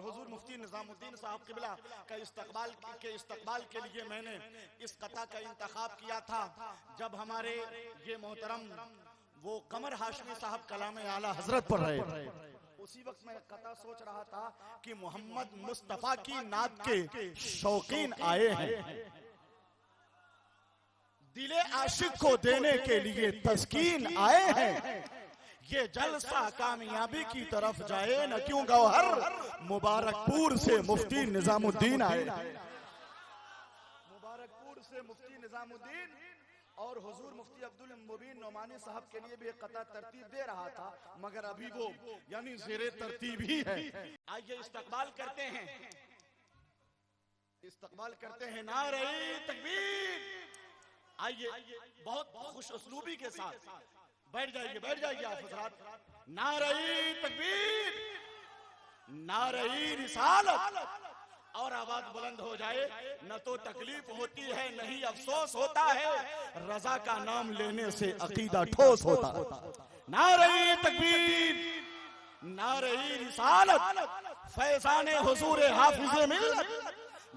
حضور مفتی نظام الدین صاحب قبلہ کا استقبال کے لیے میں نے اس قطعہ کا انتخاب کیا تھا. جب ہمارے یہ محترم وہ قمر ہاشمی صاحب کلام اعلیٰ حضرت پڑھ رہے، اسی وقت میں قطعہ سوچ رہا تھا کہ محمد مصطفیٰ کی نعت کے شوقین آئے ہیں، دل عاشق کو دینے کے لیے تسکین آئے ہیں. یہ جلسہ کامیابی کی طرف جائے نہ کیوں گوہر، مبارک پور سے مفتی نظام الدین آئے. مبارک پور سے مفتی نظام الدین اور حضور مفتی عبدالمبین نعمانی صاحب کے لیے بھی ایک قطعہ ترتیب دے رہا تھا، مگر ابھی وہ یعنی زیر ترتیب ہی ہے. آئیے استقبال کرتے ہیں نعرہ تکبیر. آئیے بہت خوش اسلوبی کے ساتھ بیٹھ جائیے آپ حضرات. نعرہ تکبیر، نعرہ رسالت. اور آواز بلند ہو جائے. نہ تو تکلیف ہوتی ہے نہیں افسوس ہوتا ہے، رضا کا نام لینے سے عقیدہ ٹھوس ہوتا ہے. نعرہ تکبیر، نعرہ رسالت. فیضان حضور حافظ ملت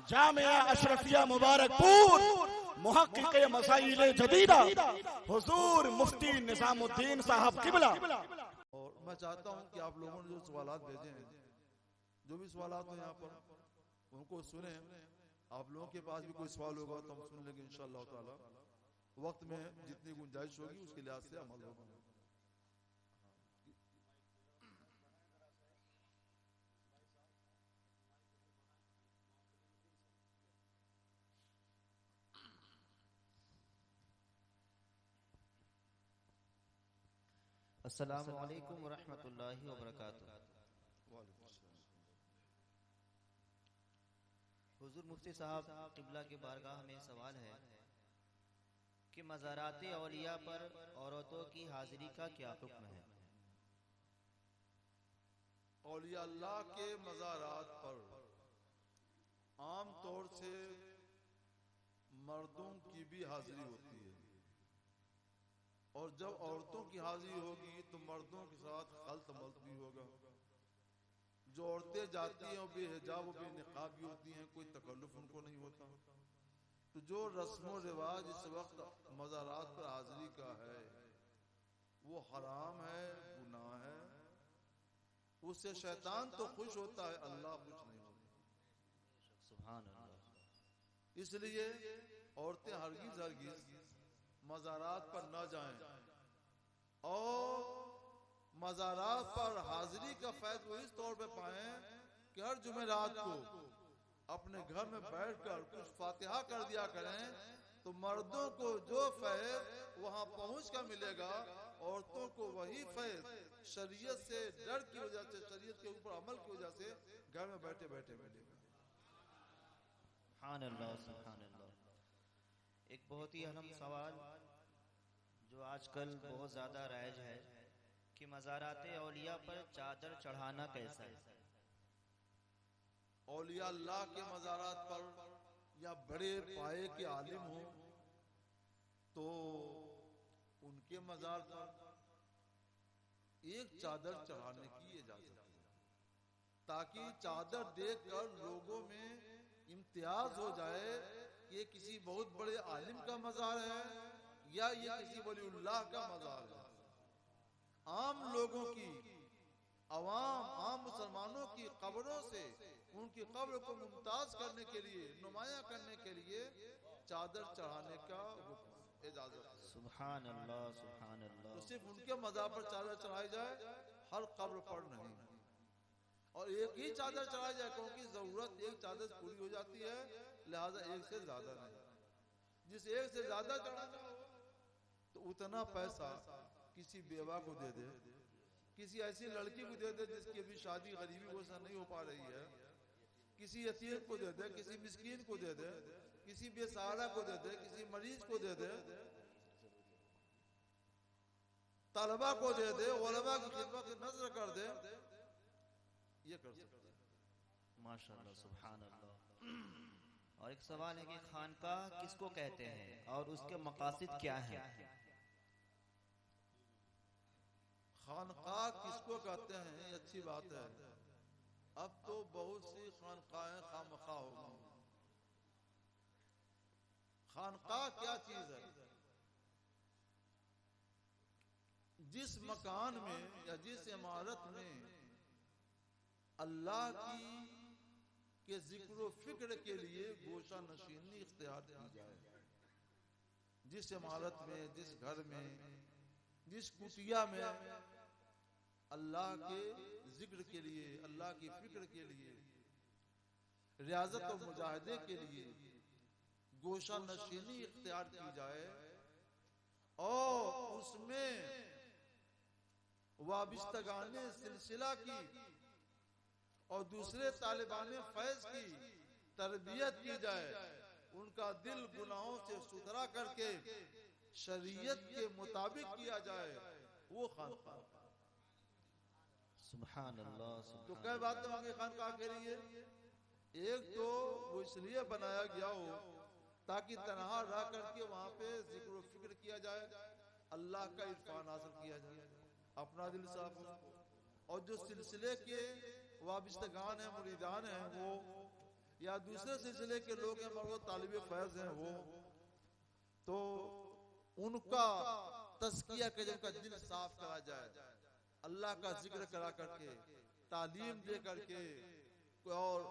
جامعہ اشرفیہ مبارک پور، محقق مسائل جدیدہ حضور مفتی نظام الدین صاحب قبلہ. اور میں چاہتا ہوں کہ آپ لوگوں نے جو سوالات بھیجے ہیں، جو بھی سوالات ہیں یہاں پر ان کو سنیں. آپ لوگوں کے پاس بھی کوئی سوال ہوگا تو ہم سن لیں گے انشاءاللہ تعالی. وقت میں جتنی گنجائش ہوگی اس کے لحاظ سے عمل ہوگا. السلام علیکم ورحمۃ اللہ وبرکاتہ. حضور مفتی صاحب قبلہ کی بارگاہ میں سوال ہے کہ مزارات اولیاء پر عورتوں کی حاضری کا کیا حکم ہے؟ اولیاء اللہ کے مزارات پر عام طور سے مردوں کی بھی حاضری ہوتی ہے، اور جب عورتوں کی حاضری ہوگی تو مردوں کے ساتھ خلط ملط بھی ہوگا. جو عورتیں جاتی ہیں وہ بے حجاب و بے نقاب بھی ہوتی ہیں، کوئی تکلف ان کو نہیں ہوتا. تو جو رسم و رواج اس وقت مزارات پر حاضری کا ہے وہ حرام ہے، گناہ ہے. اس سے شیطان تو خوش ہوتا ہے، اللہ خوش نہیں ہوتا. سبحان اللہ. اس لیے عورتیں ہرگز مزارات پر نہ جائیں، اور مزارات پر حاضری کا فیض وہ اس طور پہ پائیں کہ ہر جمعرات کو اپنے گھر میں بیٹھ کر کچھ فاتحہ کر دیا کریں، تو مردوں کو جو فیض وہاں پہنچ کر ملے گا، عورتوں کو وہی فیض شریعت سے ڈر کی وجہ سے، شریعت کے اوپر عمل کی وجہ سے گھر میں بیٹھے بیٹھے ملے گا. سبحان اللہ سبحان اللہ. ایک بہت ہی اہم سوال جو آج کل بہت زیادہ رائج ہے کہ مزارات اولیاء پر چادر چڑھانا کیسا ہے؟ اولیاء اللہ کے مزارات پر یا بڑے پائے کے عالم ہوں تو ان کے مزار پر ایک چادر چڑھانے کی اجازت ہے، تاکہ چادر دیکھ کر لوگوں میں امتیاز ہو جائے کہ یہ کسی بہت بڑے عالم کا مزار ہے یا یہ کسی ولی اللہ کا مزار ہے. عام لوگوں کی، عام مسلمانوں کی قبروں سے ان کی قبر کو ممتاز کرنے کے لیے، نمایاں کرنے کے لیے چادر چڑھانے کا اجازت ہے. سبحان اللہ سبحان اللہ. تو صرف ان کے مزار پر چادر چڑھائی جائے، ہر قبر پر نہیں. اور ایک ہی چادر چڑھائی جائے کیونکہ ضرورت ایک چادر پوری ہو جاتی ہے، لہذا ایک سے زیادہ نہیں. جس ایک سے زیادہ چڑھانا ہو تو اتنا پیسہ کسی بیوہ کو دے دے، کسی ایسی لڑکی کو دے دے جس کی ابھی شادی غریبی وجہ سے نہیں ہو پا رہی ہے، کسی یتیم کو دے دے، کسی مسکین کو دے دے، کسی بے سہارا کو دے دے، کسی مریض کو دے دے، طلبہ کو دے دے، علماء کی خدمت نظر کر دے، یہ کر سکتے ہیں. ماشاءاللہ سبحان اللہ. اور ایک سوال ہے کہ خانقاہ کس کو کہتے ہیں اور اس کے مقاصد کیا ہیں؟ خانقاہ کس کو کہتے ہیں، یہ اچھی بات ہے. اب تو بہت خانقاہیں خامخواہ ہو گئی. خانقاہ کیا چیز ہے؟ جس مکان میں یا جس عمارت میں اللہ کے ذکر و فکر کے لیے گوشہ نشینی اختیار کی جائے. جس عمارت میں، جس گھر میں، جس کٹیا میں اللہ کے ذکر کے لیے، اللہ کی فکر کے لیے، ریاضت و مجاہدے کے لیے گوشہ نشینی اختیار کی جائے اور اس میں وابستگان سلسلہ کی اور دوسرے طالبان فیض کی تربیت کی جائے، ان کا دل گناہوں سے ستھرا کر کے شریعت کے مطابق کیا جائے، وہ خانقاہ. سبحان اللہ. تو کئی باتیں ہوں گی خانقاہ کے لیے. ایک تو وہ اس لیے بنایا گیا ہو تاکہ تنہا رہ کر کے وہاں پہ ذکر و فکر کیا جائے، اللہ کا عرفان حاصل کیا جائے، اپنا دل صاف ہو. اور جو سلسلے کے وابستگان ہیں، مریدان ہیں، وہ یا دوسرے سلسلے کے لوگ ہیں مگر طالب فیض ہیں، وہ تو ان کا تزکیہ کہ ان کا دل صاف کرا جائے، اللہ کا ذکر کرا کر کے، تعلیم دے کر کے، اور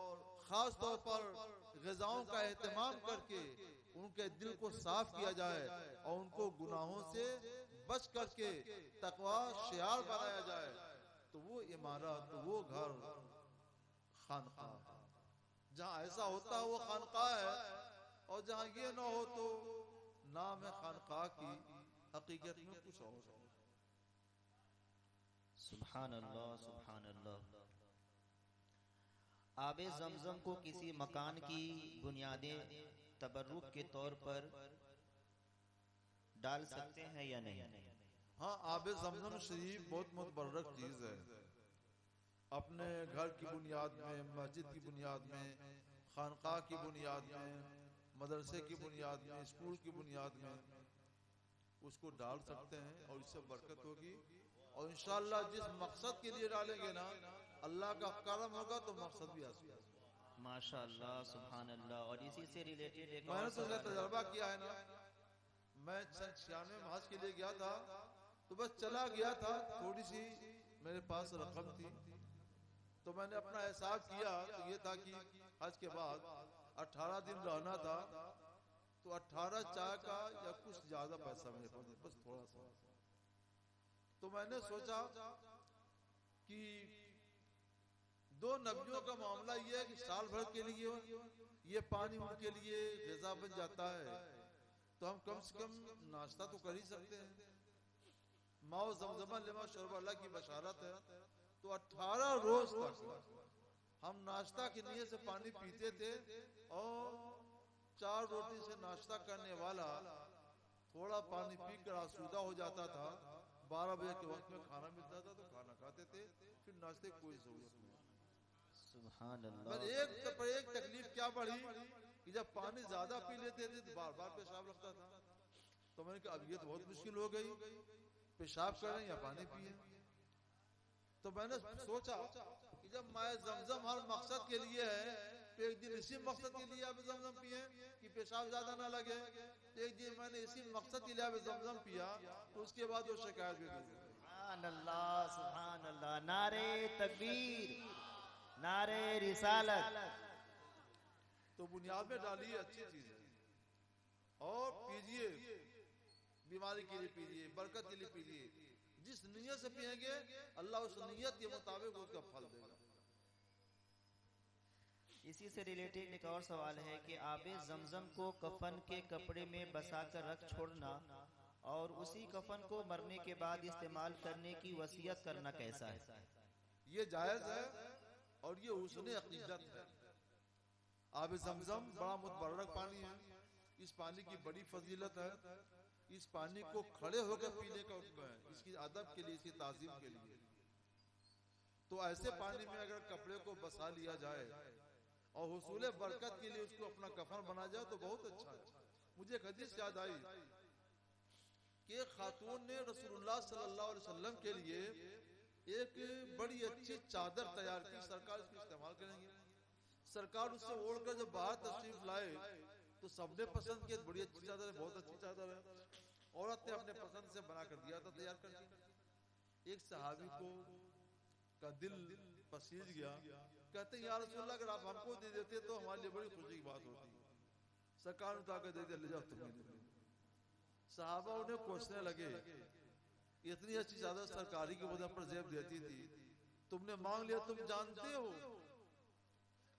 خاص طور پر غذاؤں کا اہتمام کر کے ان کے دل کو صاف کیا جائے اور ان کو گناہوں سے بچ کر کے تقوی شعار بنایا جائے. تو وہ عمارت، وہ گھر خانقاہ ہے. جہاں ایسا ہوتا ہے وہ خانقاہ ہے، اور جہاں یہ نہ ہو تو نام ہے خانقاہ کی، حقیقت میں کچھ اور ہے. سبحان اللہ. سبحان اللہ. آب زمزم کو کسی مکان کی بنیادیں تبرک کے طور پر ڈال سکتے ہیں یا نہیں؟ ہاں، آب زمزم شریف بہت متبرک چیز ہے. اپنے گھر کی بنیاد میں، مسجد کی بنیاد میں، خانقاہ کی بنیاد میں، مدرسے کی بنیاد میں، اسکول کی بنیاد میں اس کو ڈال سکتے ہیں اور اس سے برکت ہوگی. اور انشاءاللہ جس مقصد کے لیے ڈالیں گے نا، اللہ کا کرم ہوگا تو مقصد بھی حاصل ہوگا. ماشاءاللہ. سبحان اللہ. اور اسی سے ریلیٹڈ ایک میں نے تو اور تجربہ کیا ہے نا. میں 96 میں حج کے لیے گیا تھا تو بس چلا گیا تھا، تھوڑی سی میرے پاس رقم تھی تو میں نے اپنا حساب کیا تو یہ تھا کہ حج کے بعد 18 دن رہنا تھا، تو 18 چائے کا یا کچھ زیادہ پیسہ میرے پاس، بس تھوڑا سا. تو میں نے سوچا کہ دو نبیوں کا معاملہ یہ ہے کہ سال بھر کے لیے یہ پانی ان کے لیے غذا بن جاتا ہے، تو ہم کم سے کم ناشتہ تو کر ہی سکتے ہیں. ماؤ زمزمہ لما شرب اللہ کی بشارت ہے. تو 18 روز تک ہم ناشتہ کی نیت سے پانی پیتے تھے، اور 4 روٹی سے ناشتہ کرنے والا تھوڑا پانی پی کر آسودہ ہو جاتا تھا. 12 بجے کے وقت میں کھانا ملتا تھا تو کھانا کھاتے تھے، پھر ناشتے کی کوئی ضرورت نہیں. سبحان اللہ. پر ایک تکلیف کیا بڑھی کہ جب پانی زیادہ پی لیتے تھے تو بار بار پیشاب لگتا تھا. تو میں نے کہا اب یہ تو بہت مشکل ہو گئی، پیشاب کریں یا پانی پیئیں. تو میں نے سوچا کہ جب مائع زمزم ہر مقصد کے لیے ہے تو ایک دن اسی مقصد کے لیے آب زمزم پیئیں کہ پیشاب زیادہ نہ لگے. ایک دن میں نے اسی مقصد کے لیے آب زمزم پیا تو اس کے بعد وہ شکایت بھی کی. سبحان اللہ. سبحان اللہ. نعرہ تکبیر، نعرہ رسالت. تو بنیاد میں ڈالیے، اچھی چیز ہے، اور پیجئے، بیماری کے لیے پیجئے، برکت کے لیے پیجئے. جس نیت سے پیئیں گے اللہ اس نیت کے مطابق اس کا پھل دے گا. اسی سے ریلیٹڈ ایک اور سوال ہے کہ آب زمزم کو کفن کے کپڑے میں بسا کر رکھ چھوڑنا اور اسی کفن کو مرنے کے بعد استعمال کرنے کی وصیت کرنا کیسا ہے؟ یہ جائز ہے اور یہ حسن عقیدت ہے. آب زمزم بڑا متبرک پانی ہے، اس پانی کی بڑی فضیلت ہے. اس پانی کو کھڑے ہو کر پینے کا حکم ہے، اس کی ادب کے لیے، اس کی تعظیم کے لیے. تو ایسے پانی میں اگر کپڑے کو بسا لیا جائے اور حصول برکت کے لیے اس کو اپنا کفن بنا جائے تو بہت اچھا ہے. مجھے ایک حدیث یاد آئی کہ ایک خاتون نے رسول اللہ صلی اللہ علیہ وسلم کے لیے ایک بڑی اچھی چادر تیار کی، سرکار اس کو استعمال کریں گے. سرکار اس سے اوڑھ کر جب باہر تشریف لائے تو سب نے پسند کیا، بڑی اچھی چادر ہے، بہت اچھی چادر ہے. عورت نے اپنے پسند سے بنا کر دیا تھا، تیار کر دیا. ایک صحابی کو کا دل پسیج گیا، کہتے ہیں یا رسول اللہ اگر آپ ہم کو دے دیتے تو ہمارے لیے بڑی خوشی کی بات ہوتی. سرکار اٹھا کر دے دیا، لے جاؤ تمہیں دے دیا. صحابہ انہیں کوسنے لگے، اتنی اچھی چادر سرکاری کی وجہ پر زیب دیتی تھی، تم نے مانگ لیا. تم جانتے ہو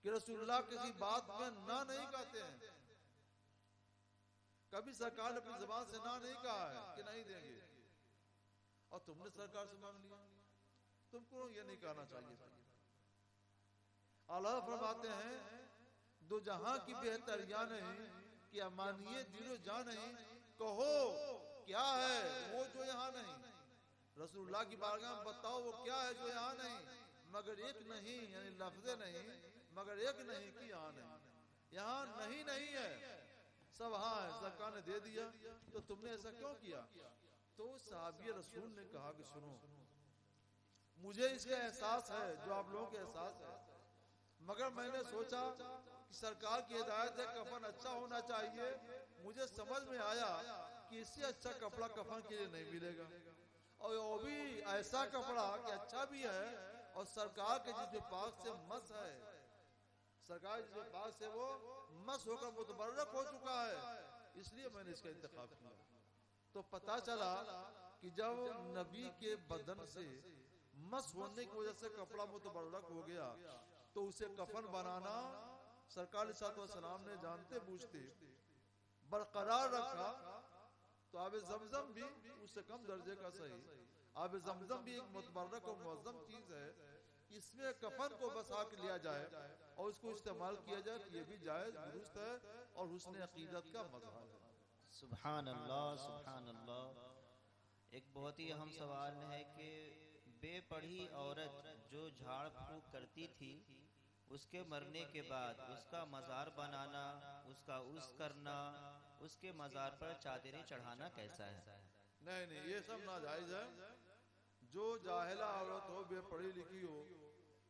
کہ رسول اللہ کسی بات میں نہ نہیں کہتے ہیں، کبھی سرکار نے اپنی زبان سے نہ نہیں کہا ہے کہ نہیں دیں گے، اور تم نے سرکار سے مانگ لیا. تم کو یہ نہیں کہنا چاہیے تھا. اللہ فرماتے ہیں دو جہاں کی بہتریاں نہیں کہ امانیے دل و جان نہیں، کہو کیا ہے وہ جو یہاں نہیں. رسول اللہ کی بارگاہ میں بتاؤ وہ کیا ہے جو یہاں نہیں، مگر ایک نہیں، یعنی لفظ نہیں مگر ایک نہیں کہ یہاں نہیں. یہاں نہیں نہیں ہے، سب ہاں ہے. سرکار نے دے دیا تو تم نے ایسا کیوں کیا؟ تو صحابی رسول نے کہا کہ سنو، مجھے اس کا احساس ہے جو آپ لوگوں کے احساس ہے، مگر میں نے سوچا کہ سرکار کی ہدایت ہے کفن اچھا ہونا چاہیے. مجھے سمجھ میں آیا کہ اس سے اچھا کپڑا کفن کے لیے نہیں ملے گا، اور وہ بھی ایسا کپڑا کہ اچھا بھی ہے اور سرکار کے جسم پاک سے مس ہے، سرکار جسم پاک سے وہ مس ہو کر متبرک ہو چکا ہے، اس لیے میں نے اس کا انتخاب کیا. تو پتا چلا کہ جب نبی کے بدن سے مس ہونے کی وجہ سے کپڑا متبرک ہو گیا تو اسے کفن بنانا سرکار علیہ الصلوۃ والسلام نے جانتے بوجھتے برقرار رکھا. تو آب زمزم بھی اس سے کم درجے کا صحیح، آب زمزم بھی ایک متبرک اور معظم چیز ہے، اس میں کفن کو بسا کے لیا جائے اور اس کو استعمال کیا جائے کہ یہ بھی جائز درست ہے اور حسن عقیدت کا مظہر ہے. سبحان اللہ سبحان اللہ. ایک بہت ہی اہم سوال ہے کہ بے پڑھی عورت جو جھاڑ پھونک کرتی تھی، اس کے مرنے کے بعد اس کا مزار بنانا، اس کا عرس کرنا، اس کے مزار پر چادریں چڑھانا کیسا ہے؟ نہیں نہیں، یہ سب ناجائز ہے. جو جاہلہ عورت ہو، بے پڑھی لکھی ہو،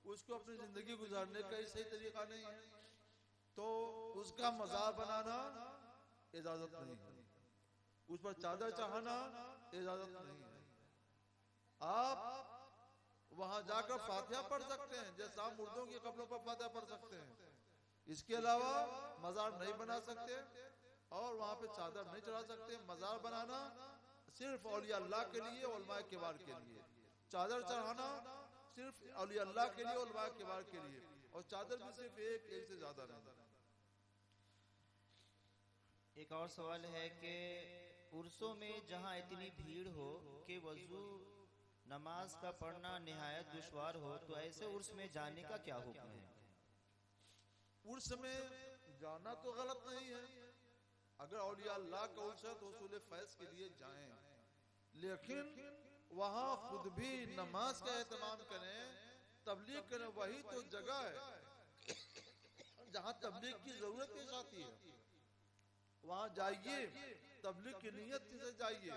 اس کو اپنی زندگی گزارنے کا ہی صحیح طریقہ نہیں ہے، تو اس کا مزار بنانا اجازت نہیں ہے، اس پر چادر چڑھانا اجازت نہیں ہے. آپ وہاں جا کر فاتحہ پڑھ سکتے ہیں جیسا آپ مردوں کے قبروں پر فاتحہ پڑھ سکتے ہیں، اس کے علاوہ مزار نہیں بنا سکتے اور وہاں پہ چادر نہیں چڑھا سکتے. مزار بنانا صرف اولیاء اللہ کے لیے، علماء کبار کے لیے. چادر چڑھانا صرف اولیاء اللہ کے لیے، علماء کبار کے لیے، اور چادر بھی صرف ایک سے زیادہ نہیں. ایک اور سوال ہے کہ عرسوں میں جہاں اتنی بھیڑ ہو کہ وضو نماز کا پڑھنا نہایت دشوار ہو، تو ایسے عرس میں جانے کا کیا حکم ہے؟ عرس میں جانا تو غلط نہیں ہے، اگر اولیاء اللہ کا عرس ہے تو حصول فیض کے لیے جائیں، لیکن وہاں خود بھی نماز کا اہتمام کریں، تبلیغ کریں. وہی تو جگہ ہے جہاں تبلیغ کی ضرورت پیش آتی ہے. وہاں جائیے، تبلیغ کی نیت سے جائیے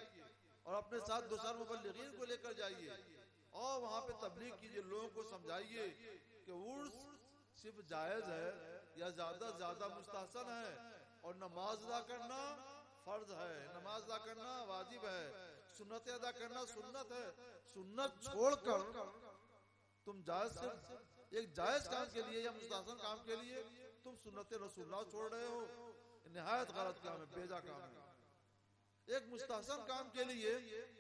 اور اپنے ساتھ دوسرے مبلغین کو لے کر جائیے اور وہاں پہ تبلیغ کیجیے. لوگوں کو سمجھائیے کہ عرس صرف جائز ہے یا زیادہ زیادہ مستحسن ہے، اور نماز ادا کرنا فرض ہے، نماز ادا کرنا واجب ہے، سنت ادا کرنا سنت ہے. سنت چھوڑ کر تم جائز صرف ایک جائز کام کے لیے یا مستحسن کام کے لیے تم سنت رسول اللہ چھوڑ رہے ہو، نہایت غلط کام ہے، بیجا کام ہے. ایک مستحسن کام کے لیے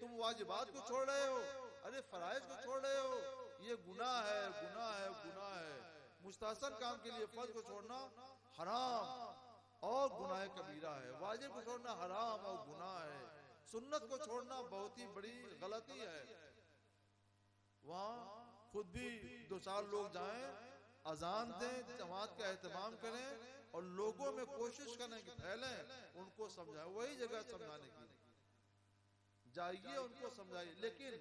تم واجبات کو چھوڑ رہے ہو، ارے فرائض کو چھوڑ رہے ہو، یہ گناہ ہے گناہ ہے گناہ ہے. مستحسن کام کے لیے فرض کو چھوڑنا حرام اور گناہ کبیرہ ہے، واجب کو چھوڑنا حرام اور گناہ ہے، سنت کو چھوڑنا بہت ہی بڑی غلطی ہے. وہاں خود بھی دو چار لوگ جائیں، اذان دیں، جماعت کا اہتمام کریں اور لوگوں میں کوشش کریں کہ پھیلیں، ان کو سمجھائیں. وہی جگہ سمجھانے کی، جائیے ان کو سمجھائیے. لیکن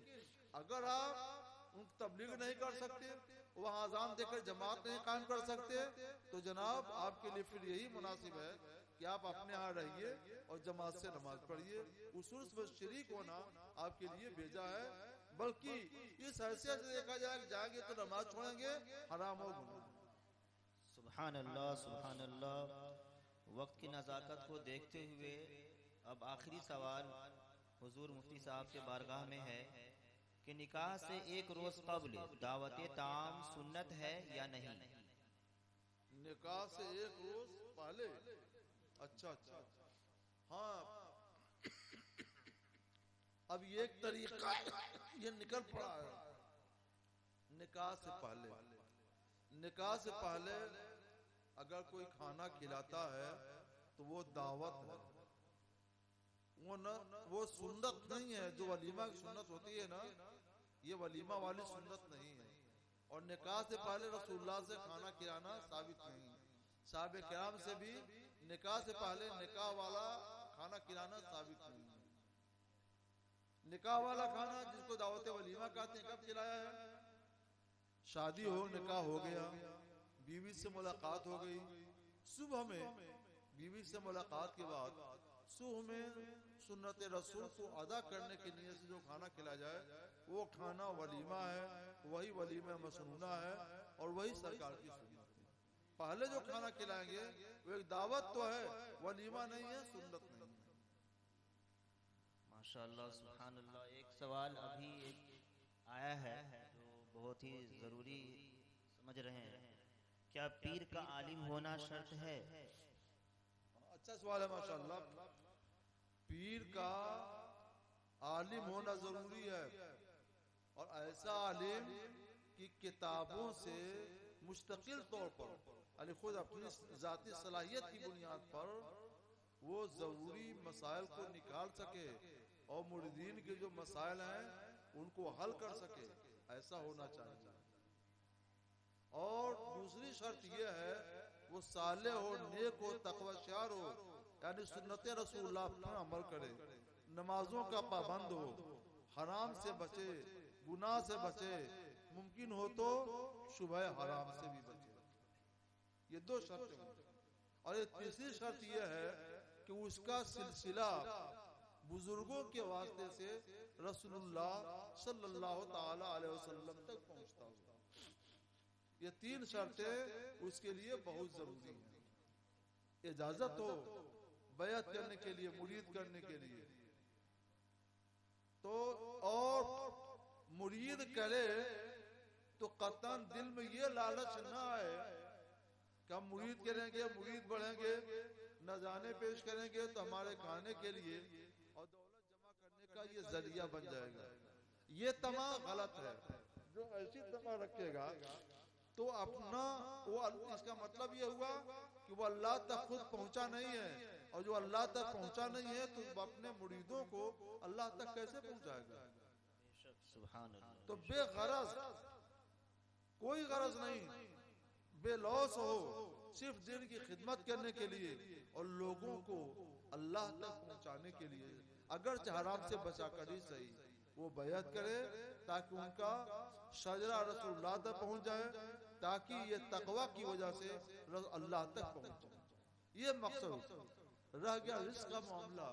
اگر آپ ان تبلیغ نہیں کر سکتے، وہاں اذان دے کر جماعت نہیں قائم کر سکتے، تو جناب آپ کے لیے پھر یہی مناسب ہے کہ آپ اپنے ہاں رہیے اور جماعت سے نماز پڑھیے. اس عرس میں شریک ہونا آپ کے لیے بھیجا ہے، بلکہ اس حیثیت سے دیکھا جائے کہ جائیں گے تو نماز چھوڑیں گے، حرام اور گناہ. سبحان اللہ سبحان اللہ. وقت کی نزاکت کو دیکھتے ہوئے اب آخری سوال حضور مفتی صاحب کے بارگاہ میں ہے کہ نکاح سے ایک روز قبل دعوت طعام سنت ہے یا نہیں؟ نکاح سے ایک روز پہلے؟ اچھا اچھا، ہاں. اب یہ ایک طریقہ یہ نکل پڑا ہے نکاح سے پہلے. نکاح سے پہلے اگر کوئی کھانا کھلاتا ہے تو وہ دعوت ہے، وہ سنت نہیں ہے. جو ولیمہ کی سنت ہوتی ہے نا، یہ ولیمہ والی سنت نہیں ہے. اور نکاح سے پہلے رسول اللہ سے کھانا کھلانا ثابت نہیں ہے. صحابہ کرام سے بھی نکاح سے پہلے نکاح والا کھانا کھلانا ثابت نہیں ہے. نکاح والا کھانا جس کو دعوت ولیمہ کہتے ہیں کب کھلایا ہے؟ شادی ہو، نکاح ہو گیا، بیوی سے ملاقات ہو گئی، صبح میں بیوی سے ملاقات کے بعد صبح میں سنت رسول کو ادا کرنے کے لیے سے جو کھانا کھلایا جائے وہ کھانا ولیمہ ہے، وہی ولیمہ مسنونہ ہے اور وہی سرکار کی سنت ہے. پہلے جو کھانا کھلائیں گے وہ ایک دعوت تو ہے، ولیمہ نہیں ہے، سنت نہیں ہے. ماشاءاللہ سبحان اللہ. ایک سوال ابھی ایک آیا ہے جو بہت ہی ضروری سمجھ رہے ہیں، کیا پیر کا عالم ہونا شرط ہے؟ اچھا سوال ہے ماشاءاللہ. پیر کا عالم ہونا ضروری ہے، اور ایسا عالم کہ کتابوں سے مستقل طور پر یعنی خود اپنی ذاتی صلاحیت کی بنیاد پر وہ ضروری مسائل کو نکال سکے اور مریدین کے جو مسائل ہیں ان کو حل کر سکے، ایسا ہونا چاہیے. اور دوسری شرط یہ ہے وہ صالح ہو، نیک ہو، تقوی شعار ہو، یعنی سنت رسول اللہ پر عمل کرے، نمازوں کا پابند ہو، حرام سے بچے، گناہ سے بچے، ممکن ہو تو شبہ حرام سے بھی بچے. یہ دو شرطیں ہیں. اور یہ تیسری شرط یہ ہے کہ اس کا سلسلہ بزرگوں کے واسطے سے رسول اللہ صلی اللہ تعالی علیہ وسلم تک پہنچتا ہو. یہ تین شرطیں اس کے لیے بہت ضروری ہیں. اجازت ہو بیعت کرنے کے لیے، مرید کرنے کے لیے تو، اور مرید کرے تو قطعاً دل میں یہ لالچ نہ آئے کہ ہم مرید کریں گے، مرید بڑھیں گے، نہ جانے پیش کریں گے تو ہمارے کھانے کے لیے اور دولت جمع کرنے کا یہ ذریعہ بن جائے گا. یہ تمام غلط ہے. جو ایسی تمام رکھے گا تو اپنا اس کا مطلب یہ ہوا کہ وہ اللہ تک خود پہنچا نہیں ہے، اور جو اللہ تک پہنچا نہیں ہے تو وہ اپنے مریدوں کو اللہ تک کیسے پہنچائے گا؟ سبحان اللہ. تو بے غرض، کوئی غرض نہیں، بے لوث ہو، صرف دین کی خدمت کرنے کے لیے اور لوگوں کو اللہ تک پہنچانے کے لیے، اگرچہ حرام سے بچا کر ہی صحیح، وہ بیعت کرے تاکہ ان کا شجرہ رسول اللہ تک پہنچ جائے، تاکہ یہ تقوی کی وجہ سے اللہ تک پہنچ جائے. یہ مقصد. رہ گیا رزق کا معاملہ،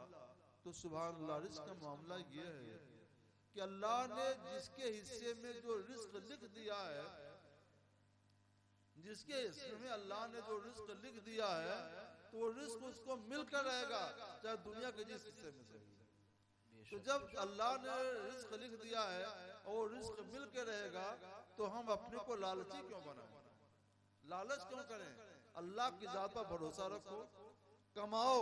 تو سبحان اللہ رزق کا معاملہ یہ ہے کہ اللہ نے جس کے حصے میں جو رزق لکھ دیا ہے، جس کے حصے میں اللہ نے جو رزق لکھ دیا ہے تو وہ رزق اس کو مل کر رہے گا، چاہے دنیا کے جس حصے میں سے. تو جب اللہ نے رزق لکھ دیا ہے اور رزق مل کے رہے گا تو ہم اپنے کو لالچی کیوں بنائیں؟ لالچ کیوں کریں؟ اللہ کی ذات پر بھروسہ رکھو، کماؤ،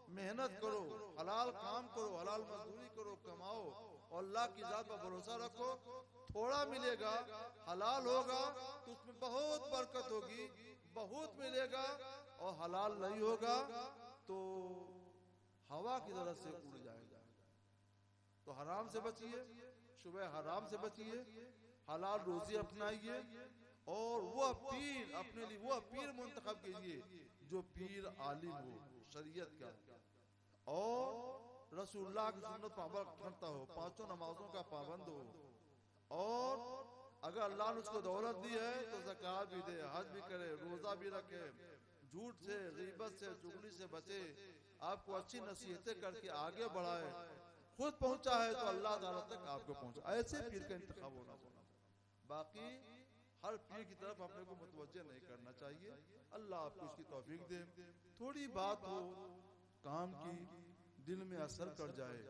محنت کرو، حلال کام کرو، حلال مزدوری کرو، کماؤ اور اللہ کی ذات پر بھروسہ رکھو. تھوڑا ملے گا، حلال ہوگا تو اس میں بہت برکت ہوگی، بہت ملے گا، اور حلال نہیں ہوگا تو ہوا کی طرف سے اڑ جائے گا. تو حرام سے بچیے، شبہ حرام سے بچیے، حلال روزی اپنائیے، اور وہ پیر اپنے لیے وہ پیر منتخب کیجیے جو پیر عالم ہو، شریعت کا، اور رسول اللہ کی سنت پر عمل کرتا ہو، پانچوں نمازوں کا پابند ہو، اور اگر اللہ نے اس کو دولت دی ہے تو زکوٰۃ بھی دے، حج بھی کرے، روزہ بھی رکھے، جھوٹ سے، غیبت سے، چغلی سے بچے، آپ کو اچھی نصیحتیں کر کے آگے بڑھائے. خود پہنچا ہے تو اللہ تعالیٰ تک آپ کو پہنچا. ایسے پیر کا انتخاب ہونا چاہیے. باقی ہر پیر کی طرف اپنے کو متوجہ نہیں کرنا چاہیے. اللہ آپ کو اس کی توفیق دے. تھوڑی بات ہو کام کی دل میں اثر کر جائے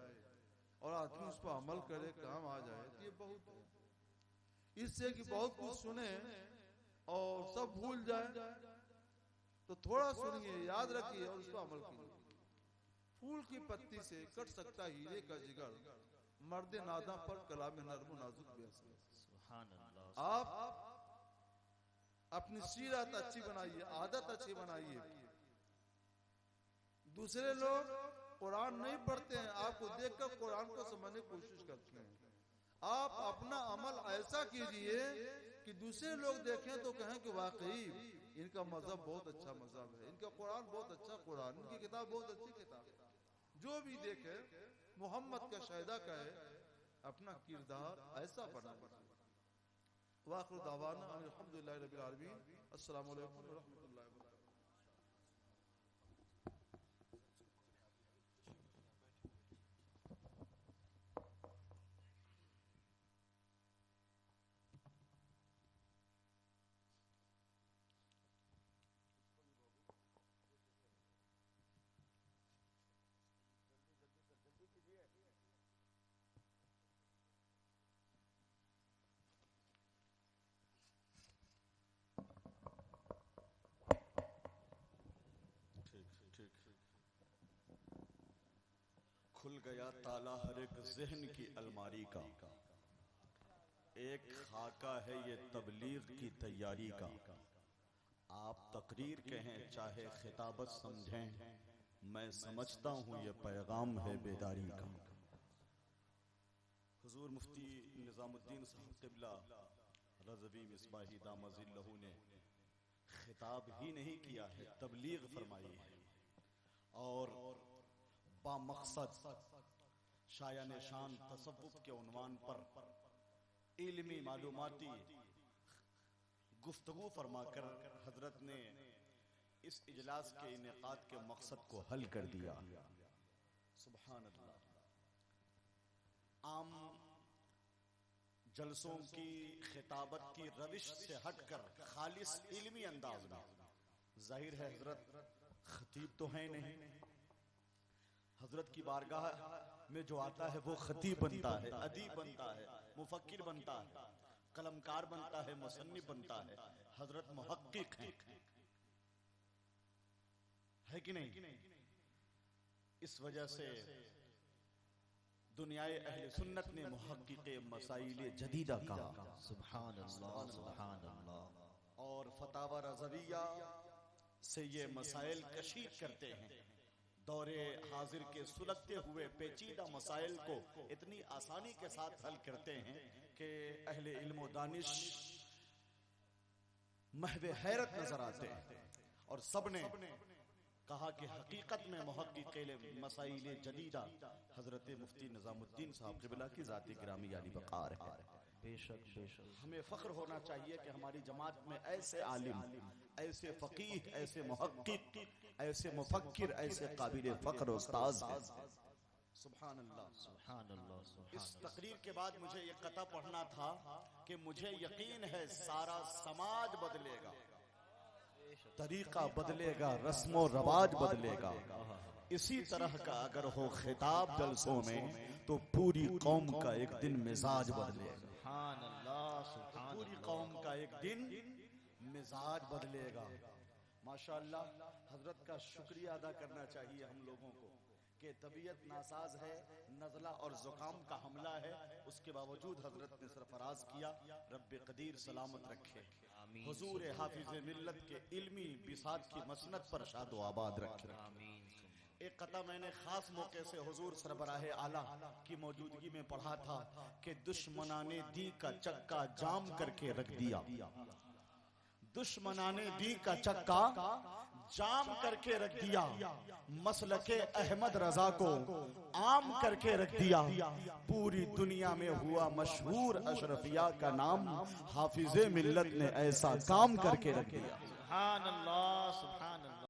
اور آدمی اس پر عمل کرے, کام آ جائے, یہ بہت ہے. اس سے کہ بہت کچھ سنیں اور سب بھول جائیں, تو تھوڑا سنیے, یاد رکھیے اور اس پر عمل کیجیے. پھول کی پتی سے کٹ سکتا ہیرے کا جگر, مرد ناداں پر کلام نرم و نازک بے اثر. سبحان اللہ. آپ اپنی سیرت اچھی بنائیے, عادت اچھی بنائیے. دوسرے لوگ قرآن نہیں پڑھتے ہیں, آپ کو دیکھ کر قرآن کو سمجھنے کی کوشش کرتے ہیں. آپ اپنا عمل ایسا کیجئے کہ دوسرے لوگ دیکھیں تو کہیں کہ واقعی ان کا مذہب بہت اچھا مذہب ہے, ان کا قرآن بہت اچھا قرآن, ان کی کتاب بہت اچھی کتاب ہے. جو بھی دیکھے محمد کا شہدہ کہے, اپنا کردار ایسا بنا. وآخر دعوانا الحمدللہ رب العالمین. السلام علیکم ورحمۃ اللہ وبرکاتہ. کھل گیا تالا ہر ایک ذہن کی الماری کا, ایک خاکہ ہے یہ تبلیغ کی تیاری کا. آپ تقریر کہیں چاہے خطابت سمجھیں, میں سمجھتا ہوں یہ پیغام ہے بیداری کا. حضور مفتی نظام الدین صاحب قبلہ رضوی مصباحی دامہ ظلہ نے خطاب ہی نہیں کیا ہے, تبلیغ فرمائی ہے. اور با مقصد شایع نشان تصوف کے عنوان پر علمی معلوماتی گفتگو فرما کر حضرت نے اس اجلاس کے انعقاد کے مقصد کو حل کر دیا. سبحان اللہ. عام جلسوں کی خطابت کی روش سے ہٹ کر خالص علمی انداز میں, ظاہر ہے حضرت خطیب تو ہیں نہیں, حضرت کی بارگاہ میں جو آتا ہے وہ خطیب بنتا ہے, ادیب بنتا ہے, مفکر بنتا ہے, قلمکار بنتا ہے, مصنف بنتا ہے. حضرت محقق ہیں, ہے کہ نہیں؟ اس وجہ سے دنیائے اہل سنت نے محقق مسائل جدیدہ کہا. سبحان اللہ. سبحان اللہ. اور فتاوی رضویہ سے یہ مسائل کشید کرتے ہیں. دور حاضر کے سلگتے ہوئے پیچیدہ مسائل کو اتنی آسانی کے ساتھ حل کرتے ہیں کہ اہل علم و دانش محو حیرت نظر آتے ہیں. اور سب نے کہا کہ حقیقت میں محقق مسائل جدیدہ حضرت مفتی نظام الدین صاحب قبلہ کی ذات گرامی عالی وقار ہے. بے شک بے شک. ہمیں فخر ہونا چاہیے کہ ہماری جماعت میں ایسے عالم, ایسے فقیہ, ایسے محقق, ایسے مفکر, ایسے قابل فخر استاذ ہیں. سبحان اللہ. سبحان اللہ. اس تقریر کے بعد مجھے یہ قطع پڑھنا تھا کہ مجھے یقین ہے سارا سماج بدلے گا, طریقہ بدلے گا, رسم و رواج بدلے گا. اسی طرح کا اگر ہو خطاب جلسوں میں تو پوری قوم کا ایک دن مزاج بدلے گا. سبحان اللہ. سبحان پوری قوم کا ایک دن مزاج بدلے گا. ماشاءاللہ. حضرت کا شکریہ ادا کرنا چاہیے ہم لوگوں کو کہ طبیعت ناساز ہے, نزلہ اور زکام کا حملہ ہے, اس کے باوجود حضرت نے سرفراز کیا. رب قدیر سلامت رکھے, حضور حافظ ملت کے علمی بساط کی مسند پر شاد و آباد رکھے. ایک قطع میں نے خاص موقع سے حضور سربراہ اعلیٰ کی موجودگی میں پڑھا تھا کہ دشمنان دی کا چکا جام کر کے رکھ دیا. دشمنان دی کا چکا جام کر کے رکھ دیا, مسلک احمد رضا کو عام کر کے رکھ دیا. پوری دنیا میں ہوا مشہور اشرفیہ کا نام, حافظ ملت نے ایسا کام کر کے رکھ دیا. سبحان اللہ. سبحان اللہ.